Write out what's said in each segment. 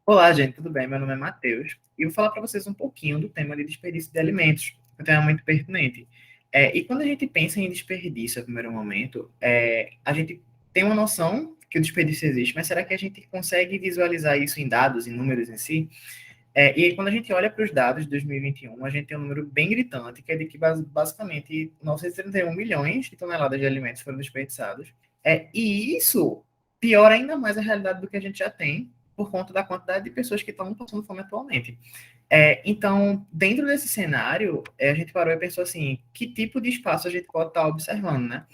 Olá, gente, tudo bem? Meu nome é Matheus e eu vou falar para vocês um pouquinho do tema de desperdício de alimentos, que é um tema muito pertinente. E quando a gente pensa em desperdício, no primeiro momento, a gente tem uma noção que o desperdício existe, mas será que a gente consegue visualizar isso em dados, em números em si? E aí, quando a gente olha para os dados de 2021, a gente tem um número bem gritante, que é de que basicamente 931 milhões de toneladas de alimentos foram desperdiçados. E isso piora ainda mais a realidade do que a gente já tem, por conta da quantidade de pessoas que estão passando fome atualmente. Então, dentro desse cenário, a gente parou e pensou assim, que tipo de espaço a gente pode estar observando, né?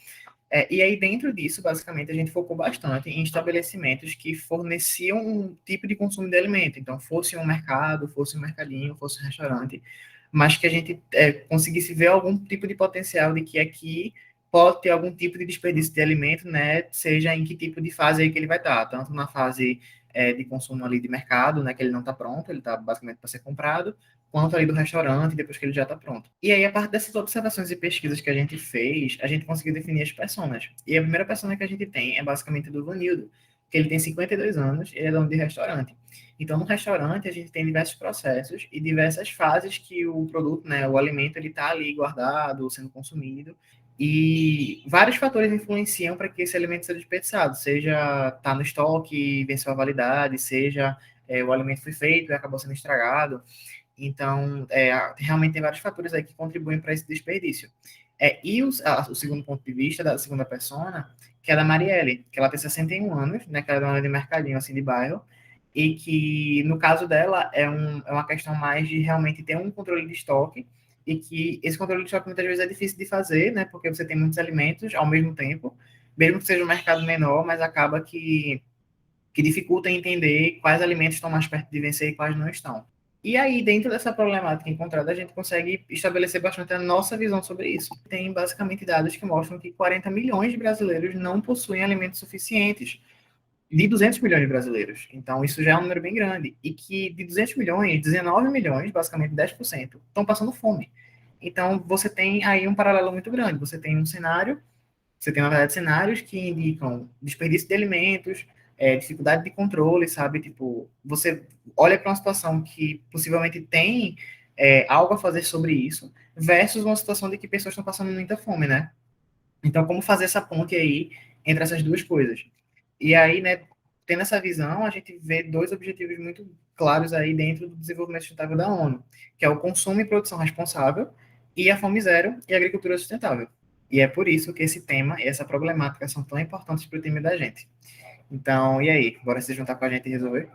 E aí, dentro disso, basicamente, a gente focou bastante em estabelecimentos que forneciam um tipo de consumo de alimento. Então, fosse um mercado, fosse um mercadinho, fosse um restaurante, mas que a gente conseguisse ver algum tipo de potencial de que aqui pode ter algum tipo de desperdício de alimento, né? Seja em que tipo de fase aí que ele vai estar, tanto na fase de consumo ali de mercado, né? Que ele não está pronto, ele está basicamente para ser comprado, quanto ali do restaurante, depois que ele já está pronto. E aí, a partir dessas observações e pesquisas que a gente fez, a gente conseguiu definir as personas. E a primeira persona que a gente tem é basicamente do Vanildo, que ele tem 52 anos, ele é dono de restaurante. Então, no restaurante, a gente tem diversos processos e diversas fases que o produto, né, o alimento, ele está ali guardado, sendo consumido, e vários fatores influenciam para que esse alimento seja desperdiçado, seja tá no estoque, venceu a validade, seja o alimento foi feito e acabou sendo estragado. Então, realmente tem vários fatores aí que contribuem para esse desperdício. O segundo ponto de vista da segunda persona, que é da Marielle, que ela tem 61 anos, né, que ela é dona de mercadinho, assim, de bairro, e que, no caso dela, é uma questão mais de realmente ter um controle de estoque, e que esse controle de estoque muitas vezes é difícil de fazer, né, porque você tem muitos alimentos ao mesmo tempo, mesmo que seja um mercado menor, mas acaba que dificulta entender quais alimentos estão mais perto de vencer e quais não estão. E aí, dentro dessa problemática encontrada, a gente consegue estabelecer bastante a nossa visão sobre isso. Tem basicamente dados que mostram que 40 milhões de brasileiros não possuem alimentos suficientes, de 200 milhões de brasileiros. Então, isso já é um número bem grande. E que de 200 milhões, 19 milhões, basicamente 10%, estão passando fome. Então, você tem aí um paralelo muito grande. Você tem um cenário, você tem, na verdade, cenários que indicam desperdício de alimentos, dificuldade de controle, sabe? Tipo, você olha para uma situação que possivelmente tem algo a fazer sobre isso, versus uma situação de que pessoas estão passando muita fome, né? Então, como fazer essa ponte aí entre essas duas coisas? E aí, né, tendo essa visão, a gente vê dois objetivos muito claros aí dentro do desenvolvimento sustentável da ONU, que é o consumo e produção responsável, e a fome zero e a agricultura sustentável. E é por isso que esse tema e essa problemática são tão importantes para o time da gente. Então, e aí? Bora se juntar com a gente e resolver?